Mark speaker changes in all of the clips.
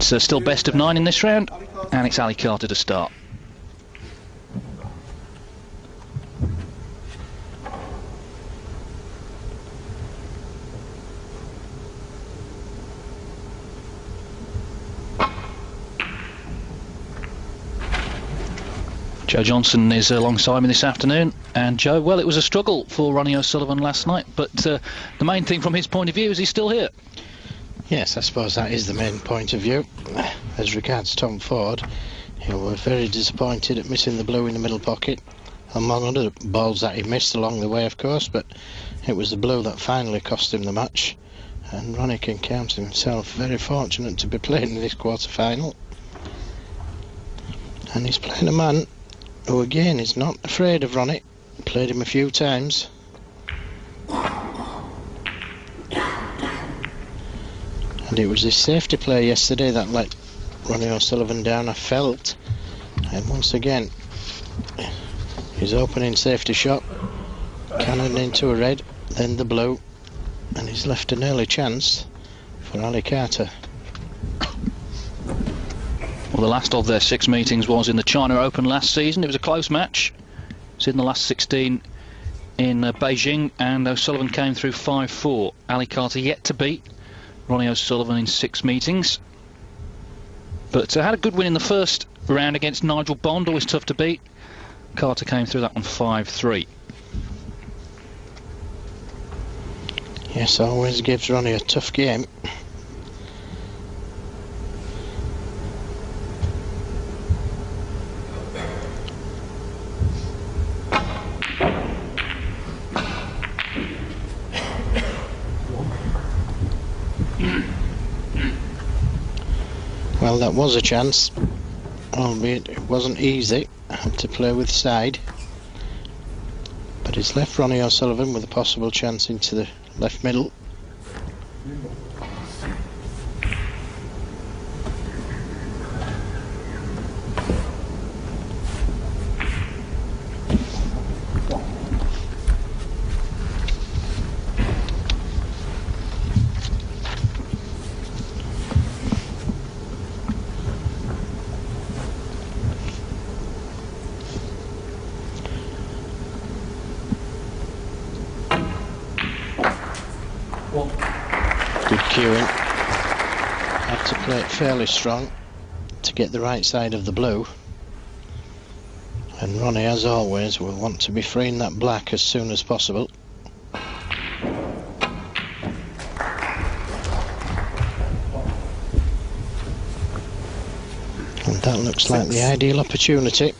Speaker 1: It's still best of 9 in this round, and it's Ali Carter to start. Joe Johnson is alongside me this afternoon, and Joe, well, it was a struggle for Ronnie O'Sullivan last night, but the main thing from his point of view is he's still here.
Speaker 2: Yes, I suppose that is the main point of view. As regards Tom Ford, he was very disappointed at missing the blue in the middle pocket, among other balls that he missed along the way, of course, but it was the blue that finally cost him the match, and Ronnie can count himself very fortunate to be playing in this quarter-final. And he's playing a man who again is not afraid of Ronnie. Played him a few times. And it was this safety play yesterday that let Ronnie O'Sullivan down, I felt. And once again, his opening safety shot, cannon into a red, then the blue, and he's left an early chance for Ali Carter.
Speaker 1: Well, the last of their 6 meetings was in the China Open last season. It was a close match. It's in the last 16 in Beijing, and O'Sullivan came through 5-4. Ali Carter yet to beat Ronnie O'Sullivan in 6 meetings. But had a good win in the first round against Nigel Bond, always tough to beat. Carter came through that one 5-3.
Speaker 2: Yes, always gives Ronnie a tough game. Well, that was a chance, albeit it wasn't easy. I had to play with side, but it's left Ronnie O'Sullivan with a possible chance into the left middle. Good cueing. Had to play it fairly strong to get the right side of the blue. And Ronnie, as always, will want to be freeing that black as soon as possible. And that looks like the ideal opportunity,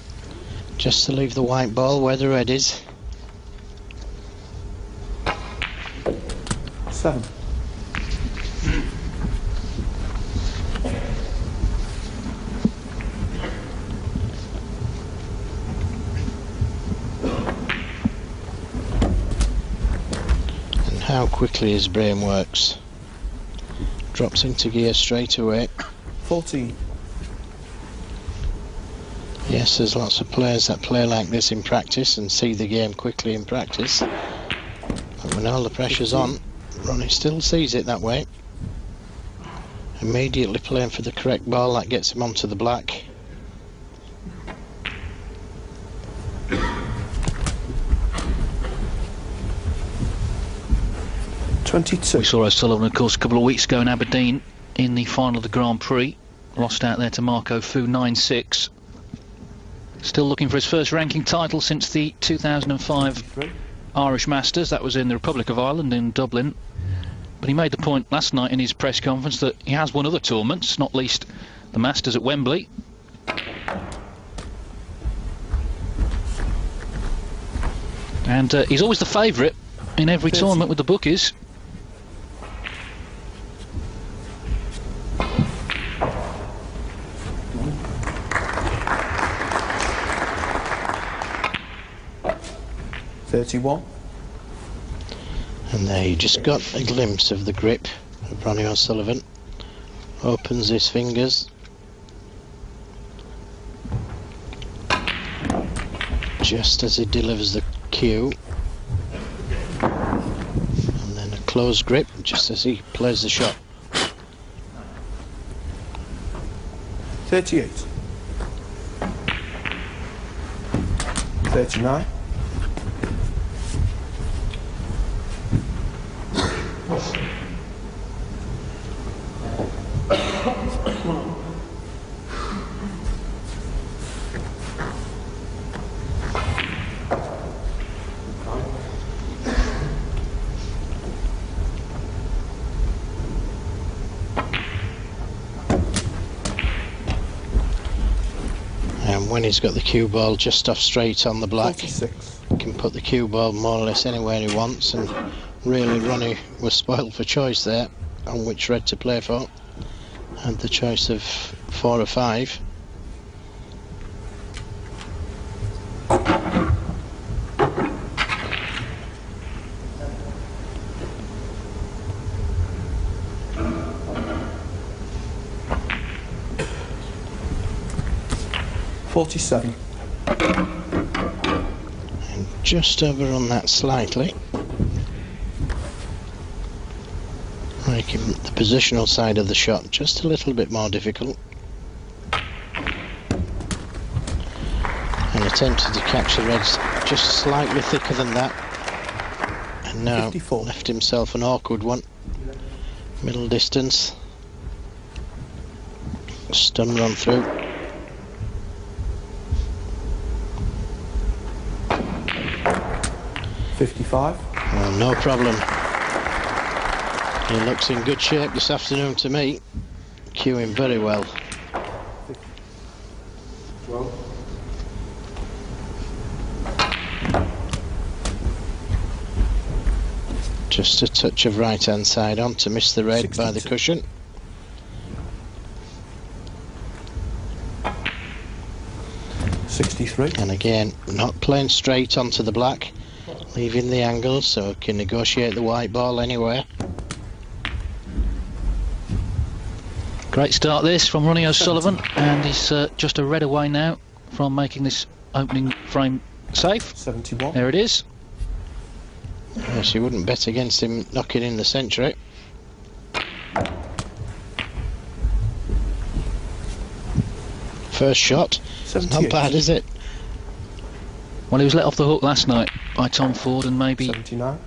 Speaker 2: just to leave the white ball where the red is.
Speaker 3: 7.
Speaker 2: And how quickly his brain works. Drops into gear straight away.
Speaker 3: 14.
Speaker 2: Yes, there's lots of players that play like this in practice and see the game quickly in practice. But when all the pressure's on, Ronnie still sees it that way. Immediately playing for the correct ball that gets him onto the black.
Speaker 1: We saw O'Sullivan, of course, a couple of weeks ago in Aberdeen in the final of the Grand Prix. Lost out there to Marco Fu 9-6. Still looking for his first ranking title since the 2005 Irish Masters. That was in the Republic of Ireland in Dublin. But he made the point last night in his press conference that he has won other tournaments, not least the Masters at Wembley. And he's always the favourite in every tournament with the bookies.
Speaker 3: $31.
Speaker 2: And there you just got a glimpse of the grip of Ronnie O'Sullivan. Opens his fingers. Just as he delivers the cue. And then a closed grip just as he plays the shot.
Speaker 3: 38. 39.
Speaker 2: 'And when he's got the cue ball just off straight on the black,
Speaker 3: 46.
Speaker 2: he can put the cue ball more or less anywhere he wants, and really Ronnie was spoiled for choice there on which red to play for. Had the choice of 4 or 5.
Speaker 3: $47.
Speaker 2: And just overrun that slightly, making the positional side of the shot just a little bit more difficult, and attempted to catch the reds just slightly thicker than that, and now
Speaker 3: 54.
Speaker 2: Left himself an awkward one, middle distance, stun run through.
Speaker 3: 55.
Speaker 2: Well, no problem. He looks in good shape this afternoon to me. Cueing very well.
Speaker 3: 12.
Speaker 2: Just a touch of right hand side on to miss the red
Speaker 3: 62.
Speaker 2: by the cushion.
Speaker 3: $63.
Speaker 2: And again, not playing straight onto the black, leaving the angle so he can negotiate the white ball anywhere.
Speaker 1: Great start this from Ronnie O'Sullivan, and he's just a red away now from making this opening frame safe.
Speaker 3: 71.
Speaker 1: There it is.
Speaker 2: Yes, you wouldn't bet against him knocking in the century. First shot, it's not
Speaker 3: 78.
Speaker 2: bad, is it?
Speaker 1: Well, he was let off the hook last night by Tom Ford, and maybe
Speaker 3: 79.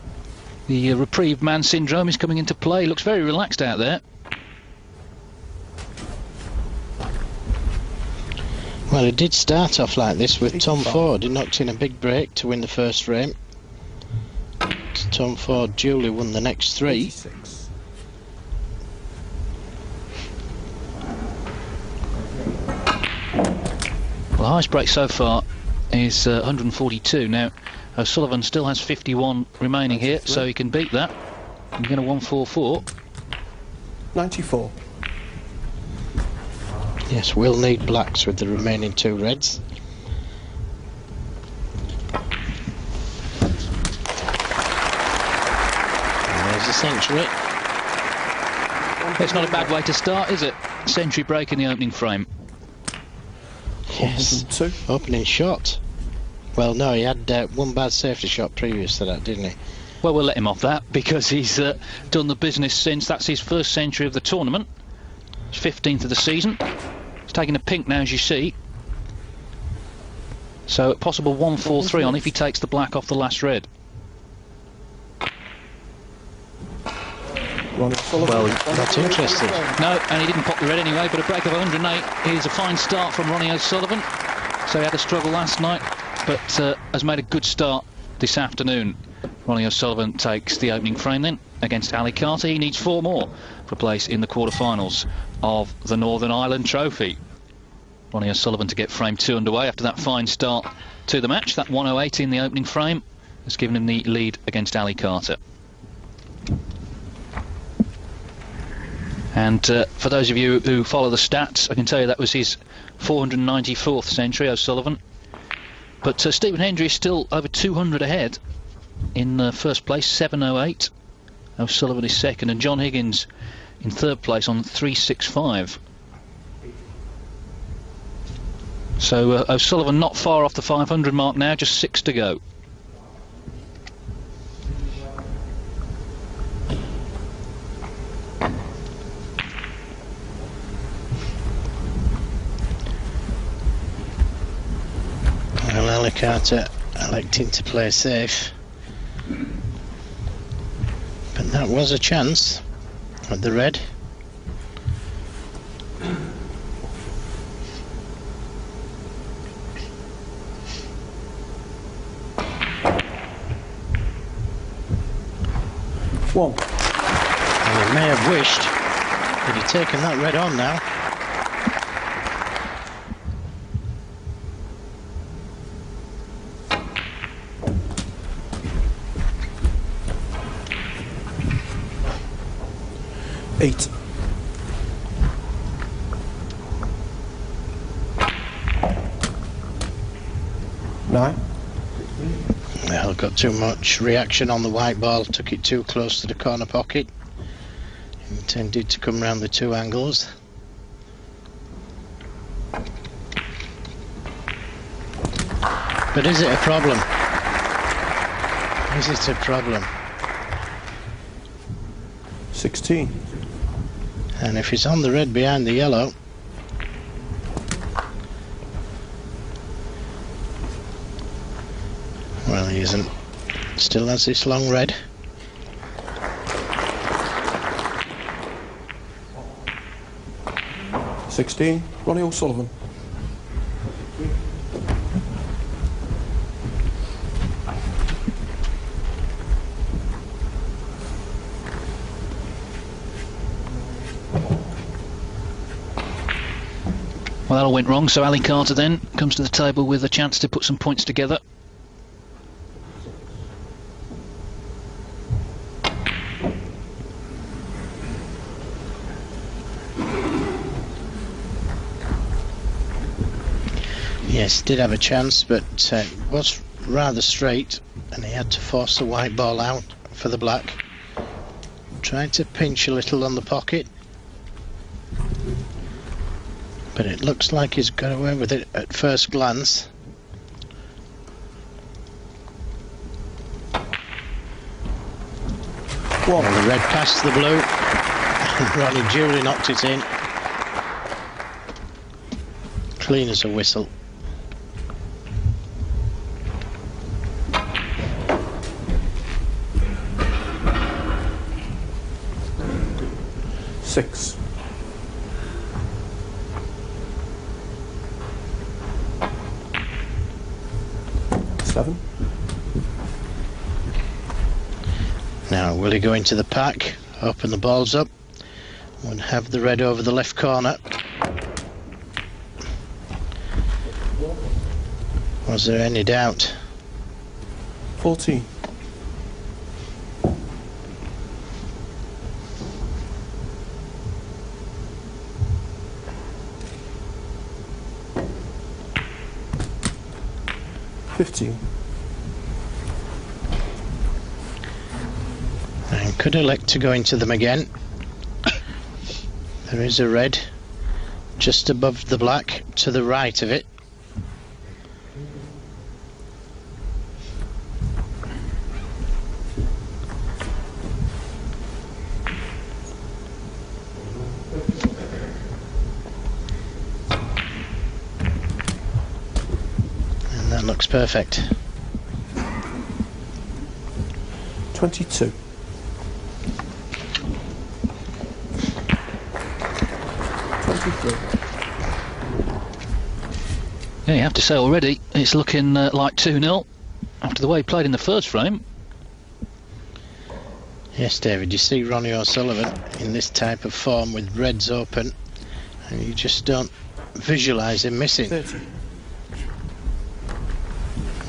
Speaker 1: the reprieve man syndrome is coming into play. He looks very relaxed out there.
Speaker 2: Well, it did start off like this with Tom
Speaker 3: 85.
Speaker 2: Ford. He knocked in a big break to win the first frame. Tom Ford duly won the next 3.
Speaker 3: 86.
Speaker 1: Well, the highest break so far is 142. Now, O'Sullivan still has 51 remaining here, so he can beat that. I'm going to 144.
Speaker 3: 94.
Speaker 2: Yes, we'll need blacks with the remaining 2 reds. And there's the century.
Speaker 1: It's not a bad way to start, is it? Century break in the opening frame.
Speaker 2: Yes,
Speaker 3: 102.
Speaker 2: opening shot. Well, no, he had one bad safety shot previous to that, didn't he?
Speaker 1: Well, we'll let him off that because he's done the business since. That's his first century of the tournament. It's 15th of the season. He's taking a pink now, as you see. So a possible 143 on if he takes the black off the last red.
Speaker 3: Ronnie O'Sullivan.
Speaker 1: Well,
Speaker 2: not interested.
Speaker 1: No, and he didn't pop the red anyway, but a break of 108 is a fine start from Ronnie O'Sullivan. So he had a struggle last night, but has made a good start this afternoon. Ronnie O'Sullivan takes the opening frame then against Ali Carter. He needs 4 more for a place in the quarterfinals of the Northern Ireland Trophy. Ronnie O'Sullivan to get frame 2 underway after that fine start to the match. That 108 in the opening frame has given him the lead against Ali Carter. And for those of you who follow the stats, I can tell you that was his 494th century, O'Sullivan. But Stephen Hendry is still over 200 ahead in first place, 708. O'Sullivan is second, and John Higgins in third place on 365. So O'Sullivan not far off the 500 mark now, just 6 to go.
Speaker 2: Carter electing to play safe, but that was a chance at the red.
Speaker 3: One.
Speaker 2: And he may have wished that he'd taken that red on now.
Speaker 3: Eight. Nine.
Speaker 2: Well, got too much reaction on the white ball, took it too close to the corner pocket. Intended to come round the two angles. But is it a problem? Is it a problem?
Speaker 3: 16.
Speaker 2: And if he's on the red behind the yellow, well, he isn't. Still has this long red.
Speaker 3: $16. Ronnie O'Sullivan.
Speaker 1: Well, that all went wrong, so Ali Carter then comes to the table with a chance to put some points together.
Speaker 2: Yes, did have a chance, but it was rather straight, and he had to force the white ball out for the black. Tried to pinch a little on the pocket, but it looks like he's got away with it at first glance.
Speaker 3: One.
Speaker 2: Well, the red passed the blue, and Ronnie duly knocked it in. Clean as a whistle.
Speaker 3: Six. Seven.
Speaker 2: Now, will he go into the pack, open the balls up, and have the red over the left corner? Was there any doubt?
Speaker 3: 14. $15.
Speaker 2: And could elect to go into them again. There is a red just above the black to the right of it. And that looks perfect.
Speaker 3: 22. 23.
Speaker 1: Yeah, you have to say already, it's looking like 2-0 after the way he played in the first frame.
Speaker 2: Yes, David, you see Ronnie O'Sullivan in this type of form with reds open, and you just don't visualise him missing.
Speaker 3: 30.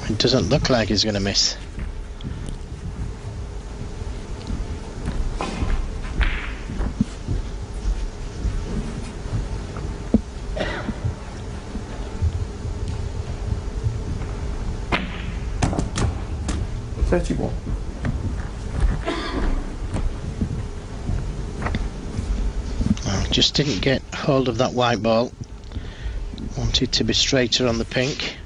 Speaker 2: It doesn't look like he's going to miss.
Speaker 3: $31.
Speaker 2: Well, just didn't get hold of that white ball. Wanted to be straighter on the pink.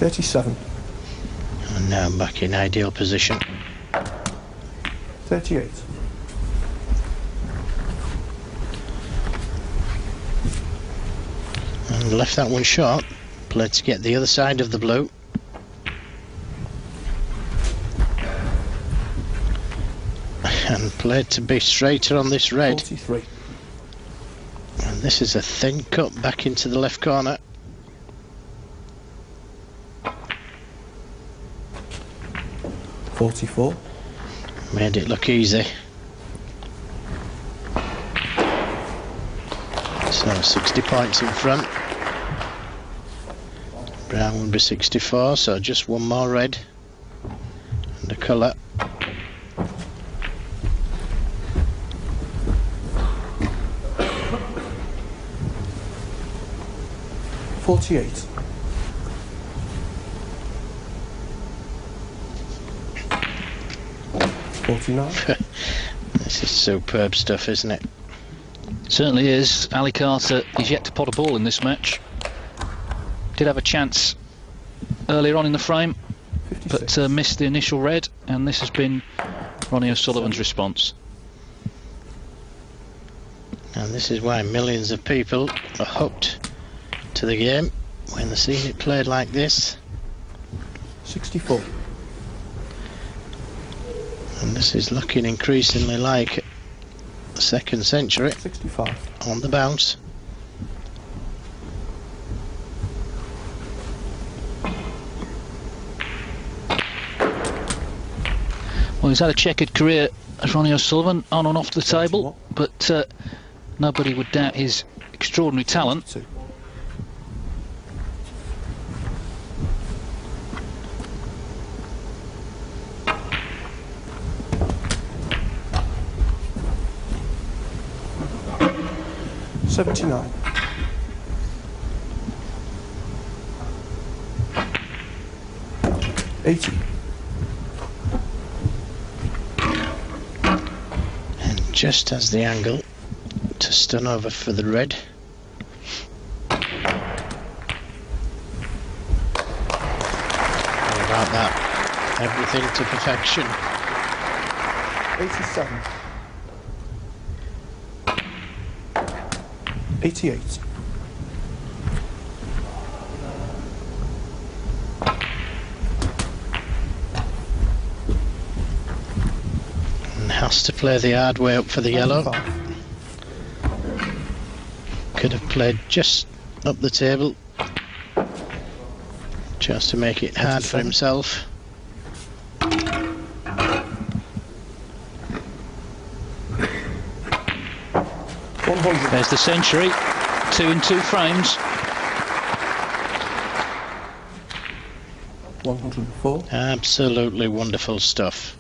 Speaker 3: 37.
Speaker 2: And now I'm back in ideal position.
Speaker 3: 38.
Speaker 2: And left that one short. Played to get the other side of the blue. And played to be straighter on this red.
Speaker 3: 43.
Speaker 2: And this is a thin cut back into the left corner.
Speaker 3: 44.
Speaker 2: Made it look easy. So 60 points in front. Brown would be 64, so just one more red and a colour.
Speaker 3: $48. $49.
Speaker 2: This is superb stuff, isn't it?
Speaker 1: Certainly is. Ali Carter is yet to pot a ball in this match. Did have a chance earlier on in the frame,
Speaker 3: 56.
Speaker 1: but missed the initial red, and this has been Ronnie O'Sullivan's response.
Speaker 2: And this is why millions of people are hooked to the game when they're seeing it played like this.
Speaker 3: 64.
Speaker 2: And this is looking increasingly like the second century
Speaker 3: 65.
Speaker 2: on the bounce.
Speaker 1: Well, he's had a checkered career as Ronnie O'Sullivan, on and off the table, but nobody would doubt his extraordinary talent.
Speaker 3: 2. $79. 80.
Speaker 2: And just as the angle to stun over for the red. How about that? Everything to perfection.
Speaker 3: 87. 88.
Speaker 2: And has to play the hard way up for the yellow.
Speaker 3: 95.
Speaker 2: Could have played just up the table, just to make it hard for
Speaker 3: 87.
Speaker 2: himself.
Speaker 3: 100.
Speaker 1: There's the century, 2 in 2 frames.
Speaker 3: 104.
Speaker 2: Absolutely wonderful stuff.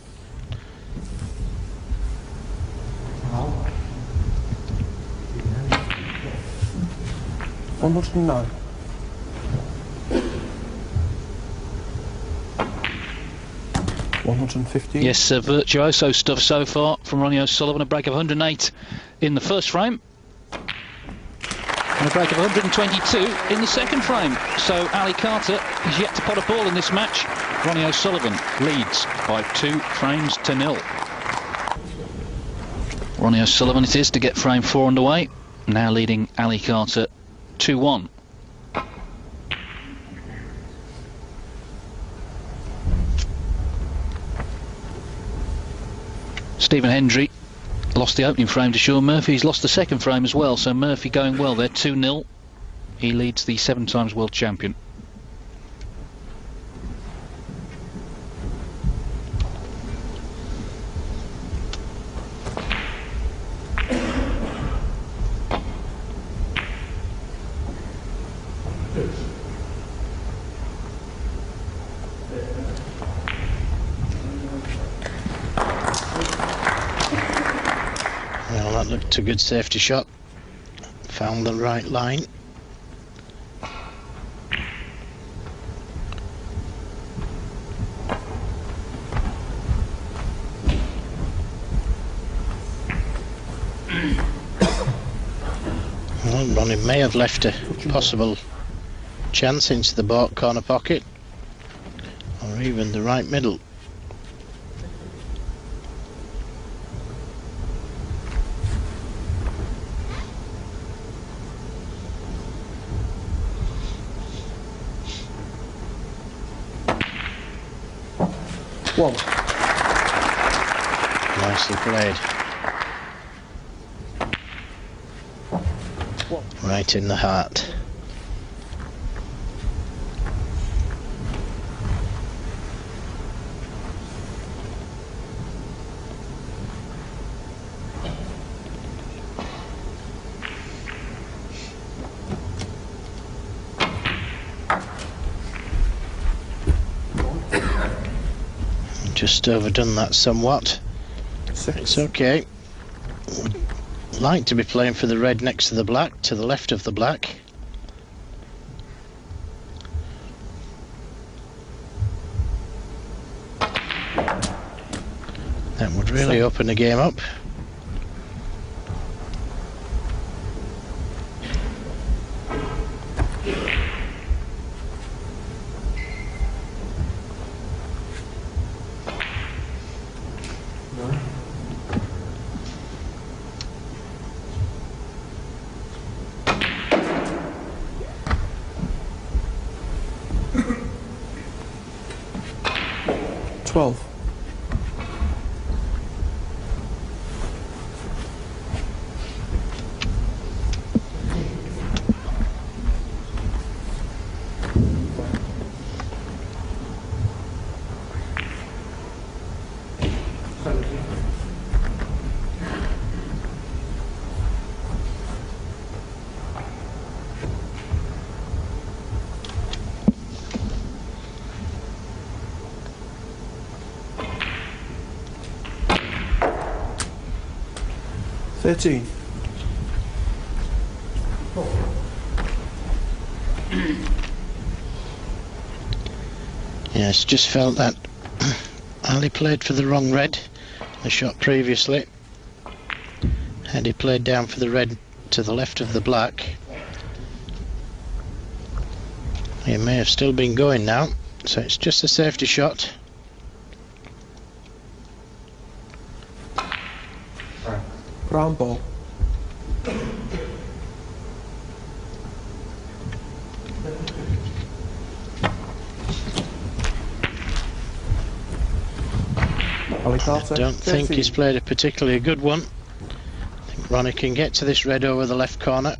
Speaker 3: 109. 115.
Speaker 1: Yes, virtuoso stuff so far from Ronnie O'Sullivan. A break of 108 in the first frame, and a break of 122 in the second frame. So Ali Carter is yet to pot a ball in this match. Ronnie O'Sullivan leads by 2 frames to 0. Ronnie O'Sullivan it is to get frame 4 underway, now leading Ali Carter 2-1. Stephen Hendry lost the opening frame to Sean Murphy. He's lost the second frame as well, so Murphy going well there, 2-0. He leads the 7 times world champion.
Speaker 2: Well, that looked a good safety shot. Found the right line. Well, Ronnie may have left a possible chance into the baulk corner pocket. even the right middle.
Speaker 3: One.
Speaker 2: Nicely played. Right in the heart. Just overdone that somewhat. It's okay. Would like to be playing for the red next to the black, to the left of the black. That would really open the game up.
Speaker 3: Twelve. $13.
Speaker 2: Yes, just felt that Ali played for the wrong red the shot previously. Had he played down for the red to the left of the black, he may have still been going now, so it's just a safety shot.
Speaker 3: Brown ball. Ali Carter.
Speaker 2: I don't think
Speaker 3: 13.
Speaker 2: he's played a particularly good one. I think Ronnie can get to this red over the left corner.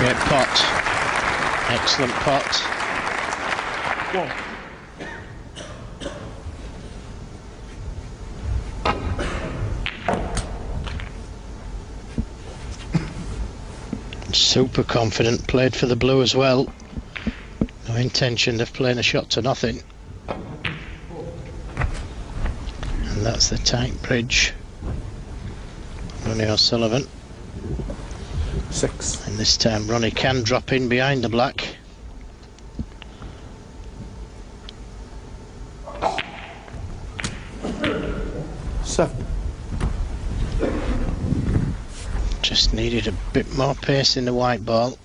Speaker 2: Great pot. Excellent pot.
Speaker 3: One.
Speaker 2: Super confident, played for the blue as well. No intention of playing a shot to nothing. And that's the tight bridge. Ronnie O'Sullivan.
Speaker 3: 6.
Speaker 2: And this time Ronnie can drop in behind the black.
Speaker 3: Seven.
Speaker 2: Just needed a bit more pace in the white ball.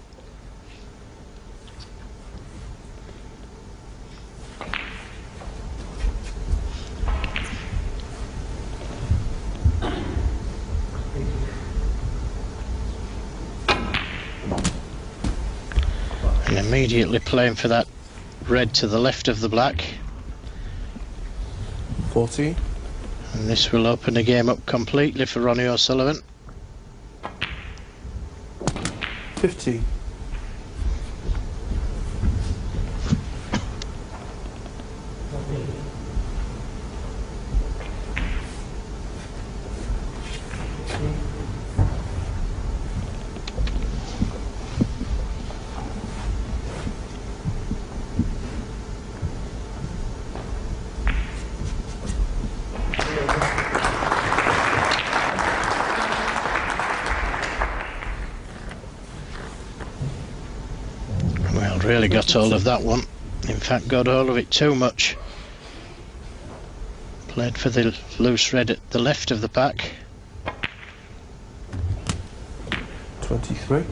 Speaker 2: And immediately playing for that red to the left of the black.
Speaker 3: 14.
Speaker 2: And this will open the game up completely for Ronnie O'Sullivan.
Speaker 3: 15.
Speaker 2: Really got hold of that one. In fact, got hold of it too much. Played for the loose red at the left of the pack.
Speaker 3: 23.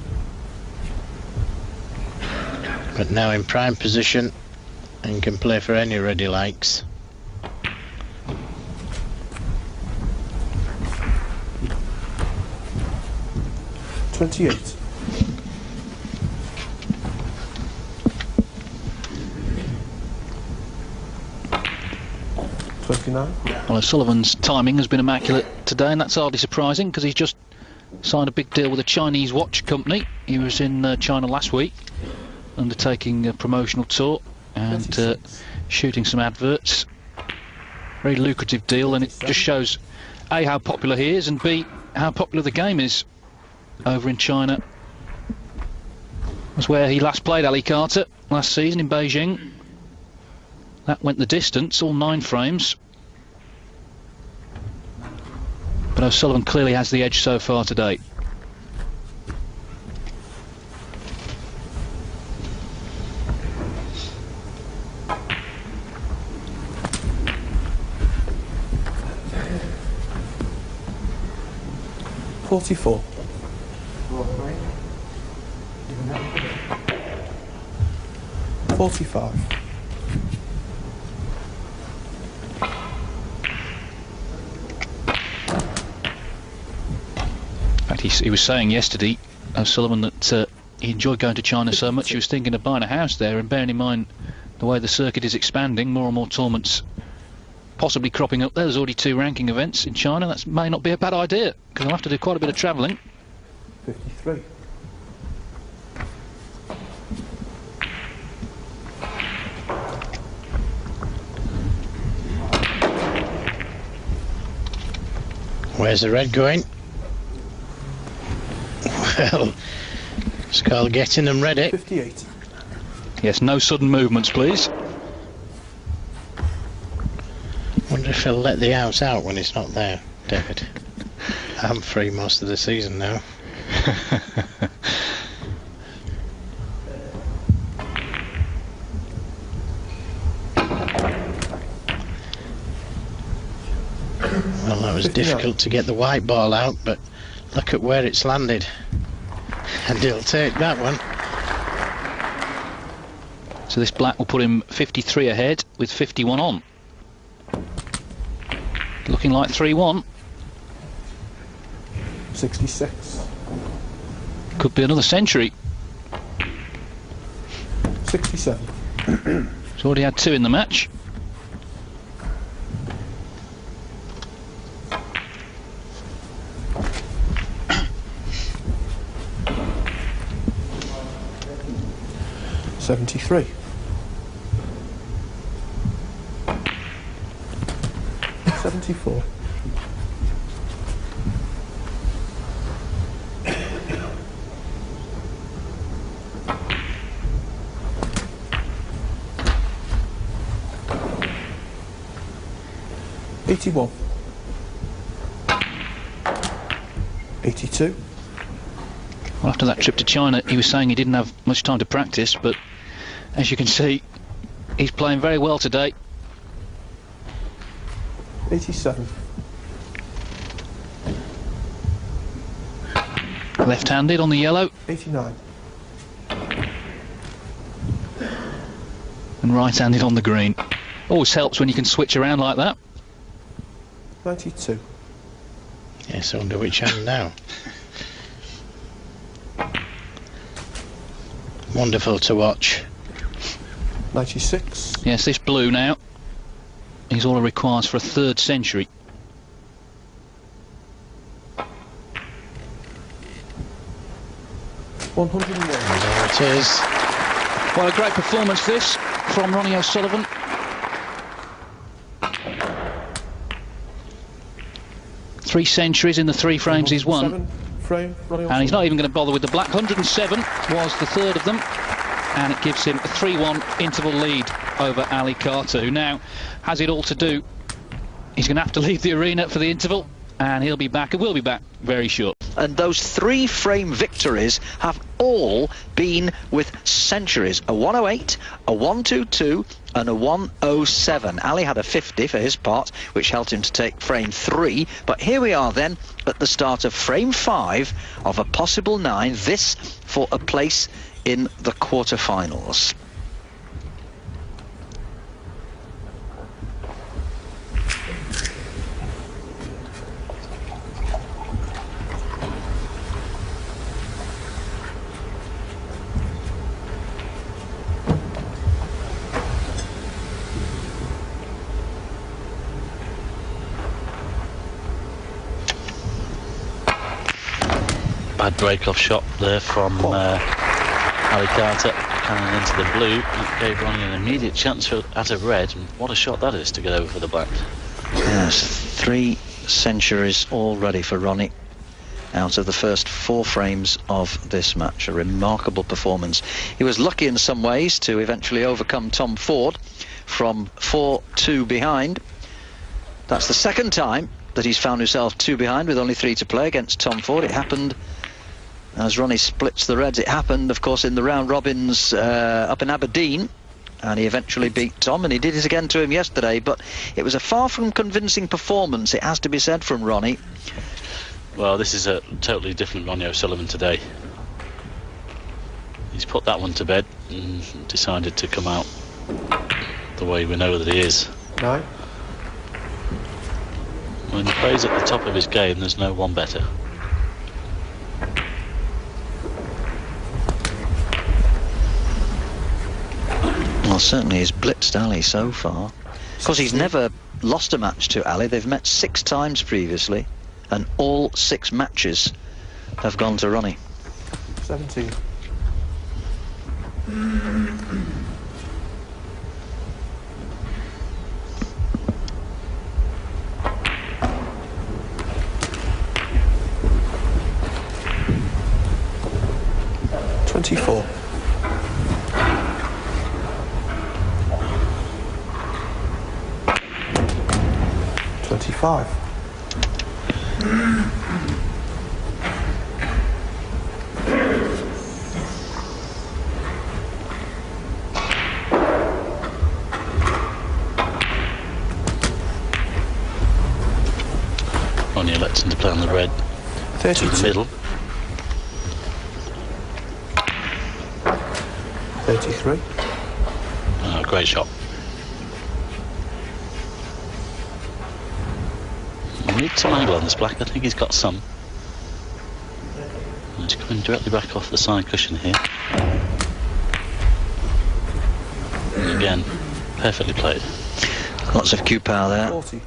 Speaker 2: But now in prime position and can play for any red he likes.
Speaker 3: 28.
Speaker 1: Well, O'Sullivan's timing has been immaculate today, and that's hardly surprising because he's just signed a big deal with a Chinese watch company. He was in China last week undertaking a promotional tour and shooting some adverts. Very lucrative deal, and it just shows A, how popular he is, and B, how popular the game is over in China. That's where he last played Ali Carter last season in Beijing. That went the distance, all 9 frames. But O'Sullivan clearly has the edge so far today.
Speaker 3: $44. 45.
Speaker 1: In fact, he was saying yesterday, O'Sullivan, that he enjoyed going to China so much he was thinking of buying a house there, and bearing in mind the way the circuit is expanding, more and more tournaments possibly cropping up there. There's already 2 ranking events in China. That may not be a bad idea, because I'll have to do quite a bit of travelling.
Speaker 3: 53.
Speaker 2: Where's the red going? Well, it's called getting them ready.
Speaker 3: 58.
Speaker 1: Yes, no sudden movements, please.
Speaker 2: Wonder if he'll let the house out when it's not there, David. I'm free most of the season now. Well, that was difficult to get the white ball out, but look at where it's landed. And he'll take that one.
Speaker 1: So this black will put him 53 ahead with 51 on. Looking like 3-1.
Speaker 3: 66.
Speaker 1: Could be another century.
Speaker 3: 67.
Speaker 1: He's already had 2 in the match.
Speaker 3: $73. 74. $81. 82.
Speaker 1: Well, after that trip to China, he was saying he didn't have much time to practice, but as you can see, he's playing very well today.
Speaker 3: 87.
Speaker 1: Left-handed on the yellow.
Speaker 3: 89.
Speaker 1: And right-handed on the green. Always helps when you can switch around like that.
Speaker 3: 92.
Speaker 2: Yes, I wonder which hand now. Wonderful to watch.
Speaker 3: 96.
Speaker 1: Yes, this blue now is all it requires for a 3rd century.
Speaker 3: $101.
Speaker 2: There it is.
Speaker 1: Well, a great performance this from Ronnie O'Sullivan. Three centuries in the 3 frames he's won. And he's not even going to bother with the black. 107 was the 3rd of them. And it gives him a 3-1 interval lead over Ali Carter, who now has it all to do. He's going to have to leave the arena for the interval. and he'll be back, and we'll be back very short.
Speaker 4: And those 3 frame victories have all been with centuries. A 108, a 122 and a 107. Ali had a 50 for his part, which helped him to take frame 3. But here we are then at the start of frame 5 of a possible 9. This for a place in the quarterfinals.
Speaker 5: Bad break-off shot there from Ali Carter coming into the blue. That gave Ronnie an immediate chance at a red, and what a shot that is to get over for the black.
Speaker 4: Yes, 3 centuries already for Ronnie out of the first 4 frames of this match. A remarkable performance. He was lucky in some ways to eventually overcome Tom Ford from 4-2 behind. That's the second time that he's found himself 2 behind with only 3 to play against Tom Ford. It happened as Ronnie splits the reds. It happened, of course, in the round robins up in Aberdeen, and he eventually beat Tom, and he did it again to him yesterday. But it was a far from convincing performance, it has to be said, from Ronnie.
Speaker 5: Well, this is a totally different Ronnie O'Sullivan today. He's put that one to bed and decided to come out the way we know that he is.
Speaker 3: 9.
Speaker 5: When he plays at the top of his game, there's no one better.
Speaker 4: Well, certainly he's blitzed Ali so far. Of course, he's never lost a match to Ali. They've met 6 times previously, and all 6 matches have gone to Ronnie.
Speaker 3: 17.
Speaker 5: Ronnie electing to play on the red
Speaker 3: 32.
Speaker 5: to the middle.
Speaker 3: 33.
Speaker 5: Oh, great shot. We need some angle on this black. I think he's got some. He's coming directly back off the side cushion here. And again, perfectly played.
Speaker 4: Lots of cue power there.
Speaker 3: 40.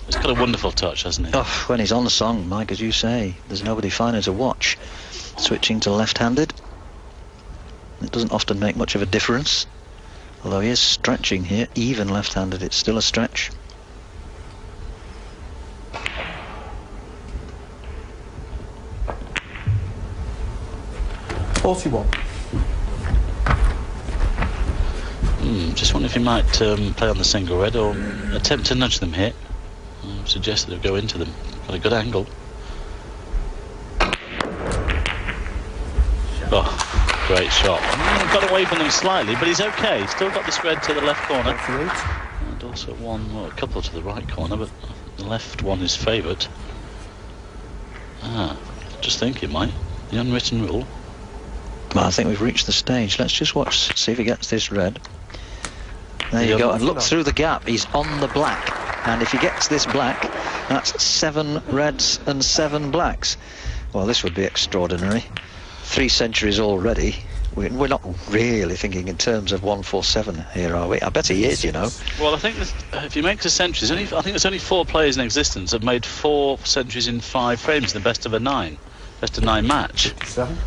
Speaker 5: He's got a wonderful touch, hasn't he?
Speaker 4: Oh, when he's on the song, Mike, as you say, there's nobody finer to watch. Switching to left-handed. It doesn't often make much of a difference. Although he is stretching here, even left-handed, it's still a stretch.
Speaker 5: Just wonder if he might play on the single red or attempt to nudge them here. Suggested to go into them. Got a good angle. Oh, great shot. Got away from them slightly, but he's okay. He's still got this red to the left corner. And also a couple to the right corner, but the left one is favoured. Just thinking, Mike. The unwritten rule.
Speaker 4: Well, I think we've reached the stage. Let's just watch, see if he gets this red. There you go, and look through the gap. He's on the black. And if he gets this black, that's 7 reds and 7 blacks. Well, this would be extraordinary. 3 centuries already. We're not really thinking in terms of 147 here, are we? I bet he is, you know.
Speaker 5: Well, I think if he makes a century, I think there's only 4 players in existence that have made 4 centuries in 5 frames in the best of 9 match.
Speaker 3: 7.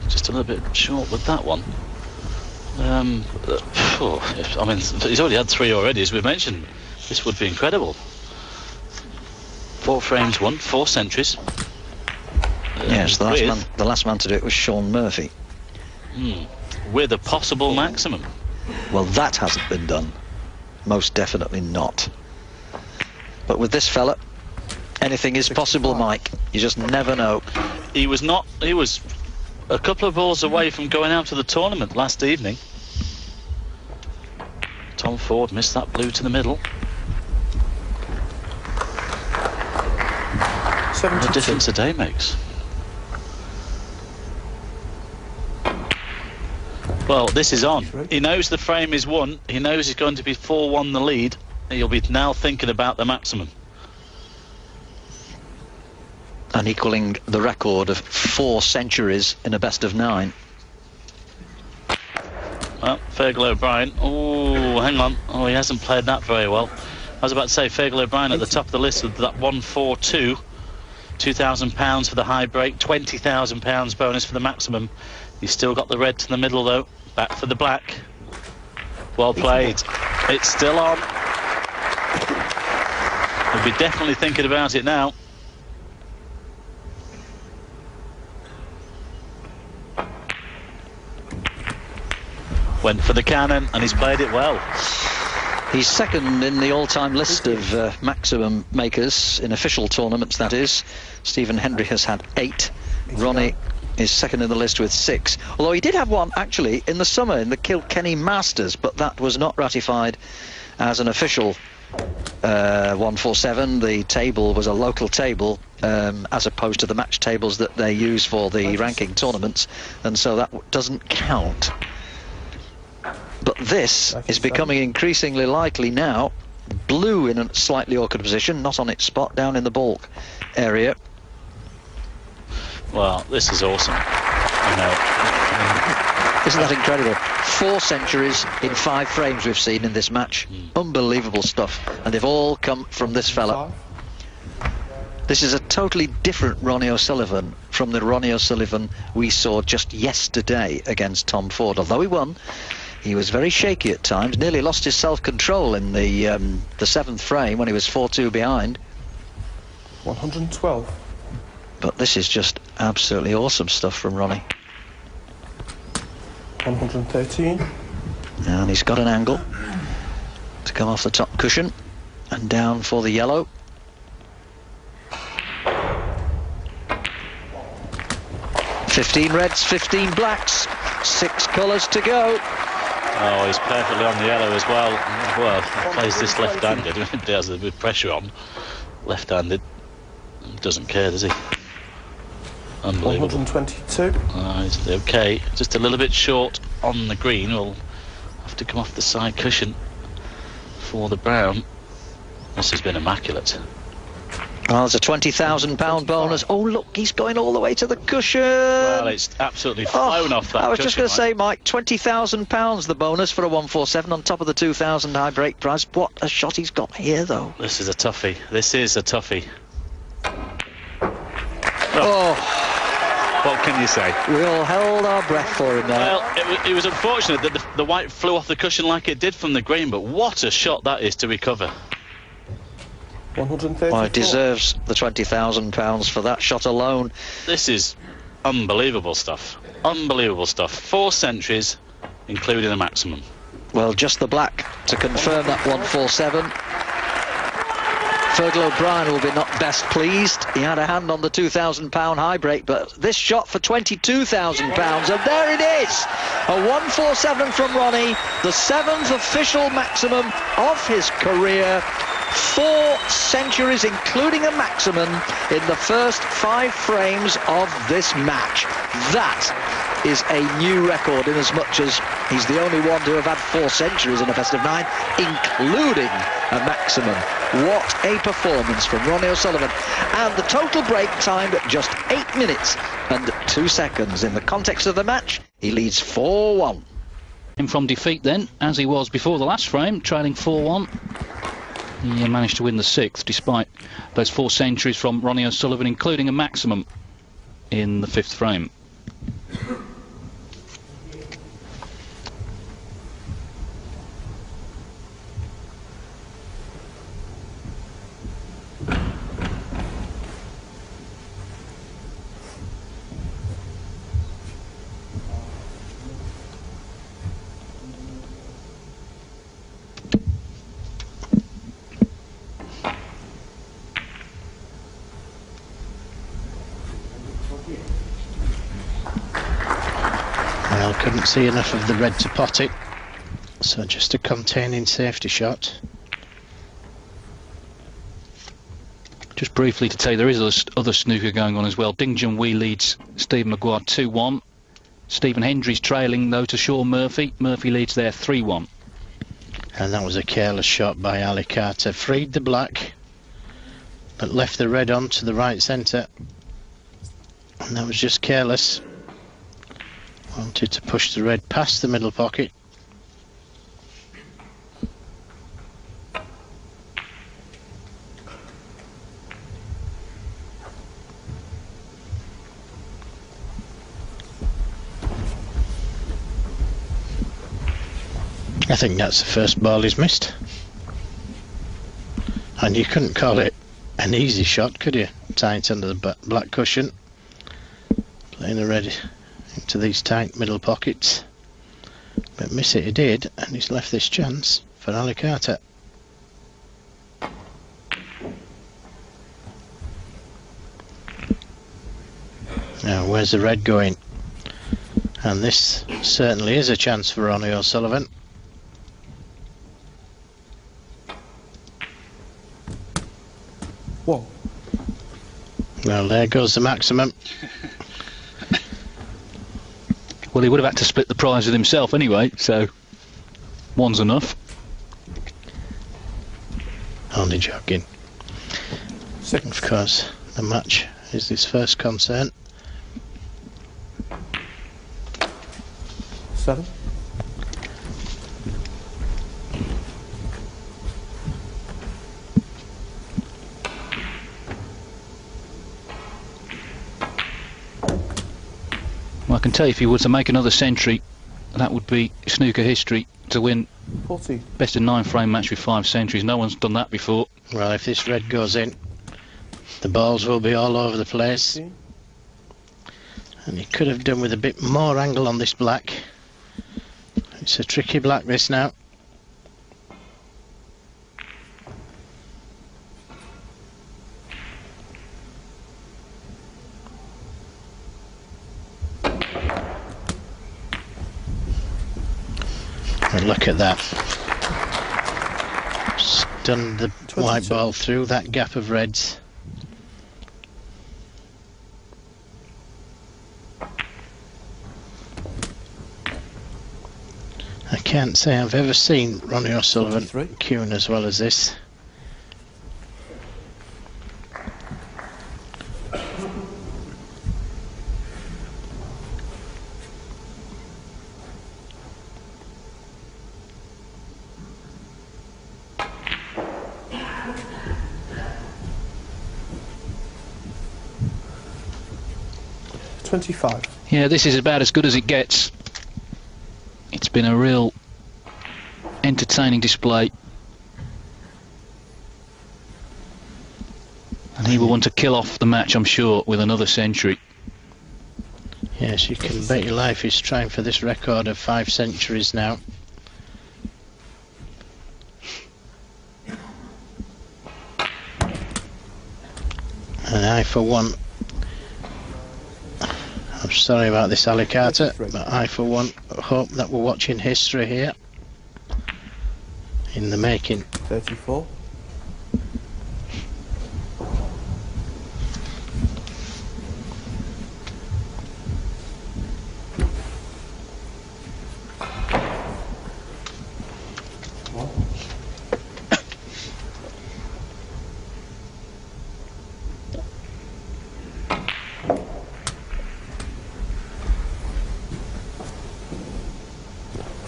Speaker 5: Just a little bit short with that one. I mean, he's already had 3 already, as we mentioned. This would be incredible. 4 frames won, 4 centuries.
Speaker 4: Yes, the last man to do it was Sean Murphy.
Speaker 5: With a possible maximum.
Speaker 4: Well, that hasn't been done. Most definitely not. But with this fella, Anything is possible, Mike. You just never know.
Speaker 5: He was a couple of balls away from going out of the tournament last evening. Tom Ford missed that blue to the middle. What a difference a day makes. Well, this is on. He knows the frame is won. He knows he's going to be 4-1 the lead. He'll be now thinking about the maximum.
Speaker 4: And equaling the record of 4 centuries in a best of 9.
Speaker 5: Well, Fergal O'Brien. Oh, hang on. Oh, he hasn't played that very well. I was about to say, Fergal O'Brien at the top of the list with that 142. £2,000 for the high break, £20,000 bonus for the maximum. He's still got the red to the middle though. Back for the black. Well played. It's still on. He'll be definitely thinking about it now. Went for the cannon and he's played it well.
Speaker 4: He's second in the all-time list of maximum makers in official tournaments, that is. Stephen Hendry has had 8. Ronnie is second in the list with 6. Although he did have one, actually, in the summer in the Kilkenny Masters, but that was not ratified as an official 147. The table was a local table, as opposed to the match tables that they use for the ranking tournaments, and so that doesn't count. But this is becoming increasingly likely now. Blue in a slightly awkward position, not on its spot, down in the baulk area.
Speaker 5: Well, this is awesome. I know.
Speaker 4: Isn't that incredible? 4 centuries in 5 frames we've seen in this match. Unbelievable stuff. And they've all come from this fella. This is a totally different Ronnie O'Sullivan from the Ronnie O'Sullivan we saw just yesterday against Tom Ford. Although he won, he was very shaky at times, nearly lost his self-control in the 7th frame when he was 4-2 behind.
Speaker 3: 112.
Speaker 4: But this is just absolutely awesome stuff from Ronnie.
Speaker 3: 113.
Speaker 4: And he's got an angle to come off the top cushion and down for the yellow. "15 reds, 15 blacks, 6 colours to go."
Speaker 5: Oh, he's perfectly on the yellow as well. Well, he plays this left-handed. He has a bit of pressure on. Left-handed. Doesn't care, does he? Unbelievable.
Speaker 3: 122.
Speaker 5: He's okay. Just a little bit short on the green. We'll have to come off the side cushion for the brown. This has been immaculate.
Speaker 4: Oh, there's a £20,000 bonus. Oh, look, he's going all the way to the cushion.
Speaker 5: Well, it's absolutely flown off that
Speaker 4: I was
Speaker 5: cushion,
Speaker 4: just going to say, Mike, £20,000 the bonus for a 147 on top of the 2,000 high break price. What a shot he's got here, though.
Speaker 5: This is a toughie. This is a toughie.
Speaker 4: Oh.
Speaker 5: What can you say?
Speaker 4: We all held our breath for him there.
Speaker 5: Well, it was unfortunate that the white flew off the cushion like it did from the green, but what a shot that is to recover.
Speaker 3: 134.
Speaker 4: Well, it deserves the £20,000 for that shot alone.
Speaker 5: This is unbelievable stuff. Unbelievable stuff. 4 centuries, including the maximum.
Speaker 4: Well, just the black to confirm that 147. Fergal O'Brien will be not best pleased. He had a hand on the £2,000 high break, but this shot for £22,000, and there it is! A 147 from Ronnie, the 7th official maximum of his career. 4 centuries, including a maximum, in the first 5 frames of this match. That is a new record, in as much as he's the only one to have had 4 centuries in a best of 9, including a maximum. What a performance from Ronnie O'Sullivan. And the total break timed at just 8 minutes and 2 seconds. In the context of the match, he leads 4-1.
Speaker 1: From defeat then, as he was before the last frame, trailing 4-1. He managed to win the 6th despite those 4 centuries from Ronnie O'Sullivan, including a maximum in the 5th frame.
Speaker 2: Well, couldn't see enough of the red to pot it, so just a containing safety shot.
Speaker 1: Just briefly to tell you, there is other snooker going on as well. Ding Junhui leads Stephen Maguire 2-1. Stephen Hendry's trailing though to Sean Murphy. Murphy leads there 3-1.
Speaker 2: And that was a careless shot by Ali Carter. Freed the black, but left the red on to the right centre. And that was just careless. Wanted to push the red past the middle pocket. I think that's the first ball he's missed. And you couldn't call it an easy shot, could you? Tight under the black cushion. Playing the red into these tight middle pockets. But miss it he did, and he's left this chance for Ali Carter. Now, where's the red going? And this certainly is a chance for Ronnie O'Sullivan.
Speaker 3: Whoa.
Speaker 2: Well, there goes the maximum.
Speaker 1: Well, he would have had to split the prize with himself anyway, so one's enough.
Speaker 2: Only joking. Of course, the match is his first concern.
Speaker 3: 7.
Speaker 1: Well, I can tell you, if he were to make another century, that would be snooker history to win
Speaker 3: 14.
Speaker 1: best of 9 frame match with 5 centuries. No one's done that before.
Speaker 2: Well, if this red goes in, the balls will be all over the place.
Speaker 3: 15.
Speaker 2: And he could have done with a bit more angle on this black. It's a tricky black, this now. And look at that. Stunned the
Speaker 3: 22.
Speaker 2: white ball through that gap of reds. I can't say I've ever seen Ronnie O'Sullivan
Speaker 3: 23.
Speaker 2: cueing as well as this.
Speaker 1: Yeah, this is about as good as it gets. It's been a real entertaining display. And he will want to kill off the match, I'm sure, with another century.
Speaker 2: Yes, you can bet your life he's trying for this record of 5 centuries now. And I, for one, I'm sorry about this, Ali Carter, but I, for one, hope that we're watching history here in the making.
Speaker 3: 34.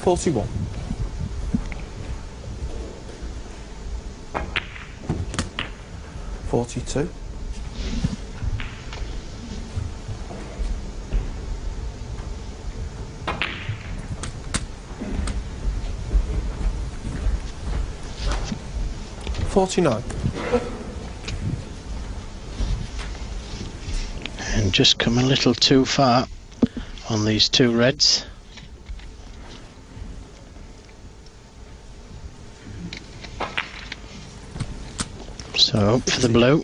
Speaker 3: $41. $42. $49.
Speaker 2: And just come a little too far on these 2 reds. So up for the blue.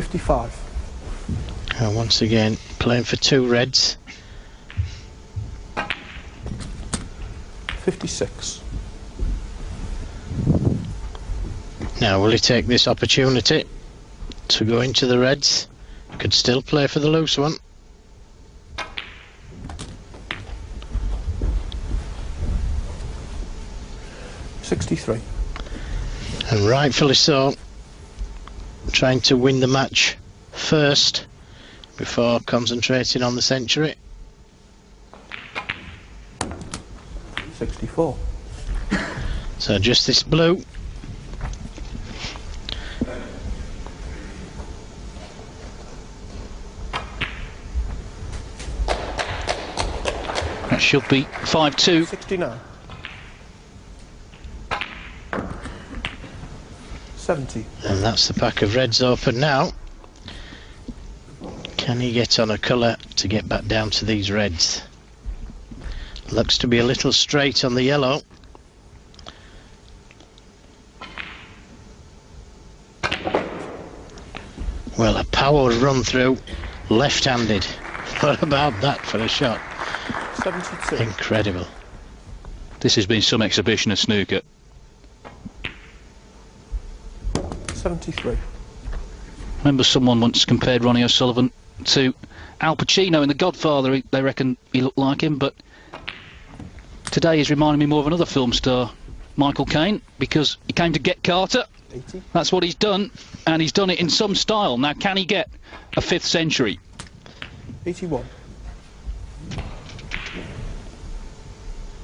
Speaker 3: 55.
Speaker 2: And once again, playing for 2 reds.
Speaker 3: 56.
Speaker 2: Now, will he take this opportunity to go into the reds? Could still play for the loose one.
Speaker 3: $63.
Speaker 2: And rightfully so. Trying to win the match first before concentrating on the century.
Speaker 3: 64.
Speaker 2: So just this blue.
Speaker 1: That should be 5-2.
Speaker 3: 69. 70.
Speaker 2: And that's the pack of reds open now. Can he get on a colour to get back down to these reds? Looks to be a little straight on the yellow. Well, a power run through, left-handed. What about that for a shot?
Speaker 3: 72.
Speaker 2: Incredible.
Speaker 1: This has been some exhibition of snooker.
Speaker 3: 73.
Speaker 1: Remember someone once compared Ronnie O'Sullivan to Al Pacino in The Godfather. They reckon he looked like him, but today he's reminding me more of another film star, Michael Caine, because he came to get Carter.
Speaker 3: 80.
Speaker 1: That's what he's done, and he's done it in some style. Now, can he get a 5th century?
Speaker 3: 81.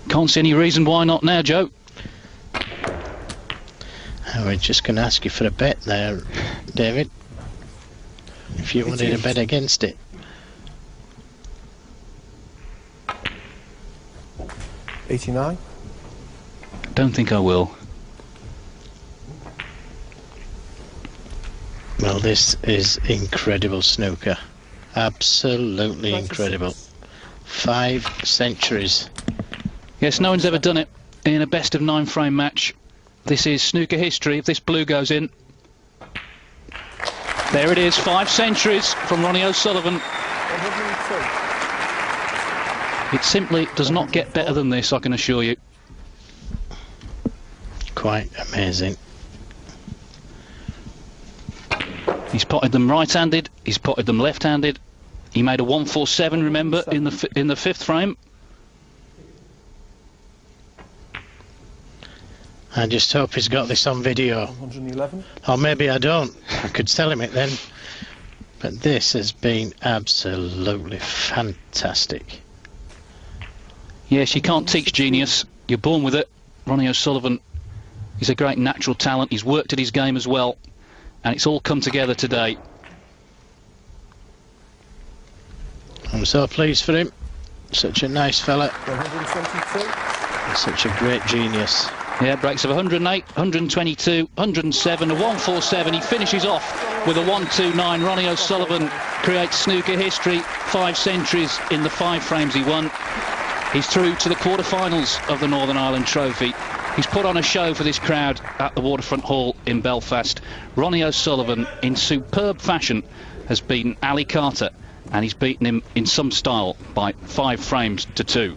Speaker 1: Can't see any reason why not now, Joe.
Speaker 2: We're just going to ask you for a bet there, David. If you wanted a bet against it.
Speaker 3: 89.
Speaker 1: Don't think I will.
Speaker 2: Well, this is incredible snooker. Absolutely
Speaker 3: 96.
Speaker 2: incredible. 5 centuries.
Speaker 1: Yes, no one's ever done it in a best of 9 frame match. This is snooker history. If this blue goes in, there it is, 5 centuries from Ronnie O'Sullivan.
Speaker 3: 102.
Speaker 1: It simply does not get better than this, I can assure you.
Speaker 2: Quite amazing.
Speaker 1: He's potted them right-handed, he's potted them left-handed. He made a 147, remember, in the 5th frame.
Speaker 2: I just hope he's got this on video.
Speaker 3: 111.
Speaker 2: Or maybe I don't. I could tell him it then. But this has been absolutely fantastic.
Speaker 1: Yes, you can't teach genius. You're born with it. Ronnie O'Sullivan is a great natural talent. He's worked at his game as well. And it's all come together today.
Speaker 2: I'm so pleased for him. Such a nice fella.
Speaker 3: 122.
Speaker 2: And such a great genius.
Speaker 1: Yeah, breaks of 108, 122, 107, a 147. He finishes off with a 129. Ronnie O'Sullivan creates snooker history. 5 centuries in the 5 frames he won. He's through to the quarterfinals of the Northern Ireland Trophy. He's put on a show for this crowd at the Waterfront Hall in Belfast. Ronnie O'Sullivan, in superb fashion, has beaten Ali Carter, and he's beaten him in some style by 5 frames to 2.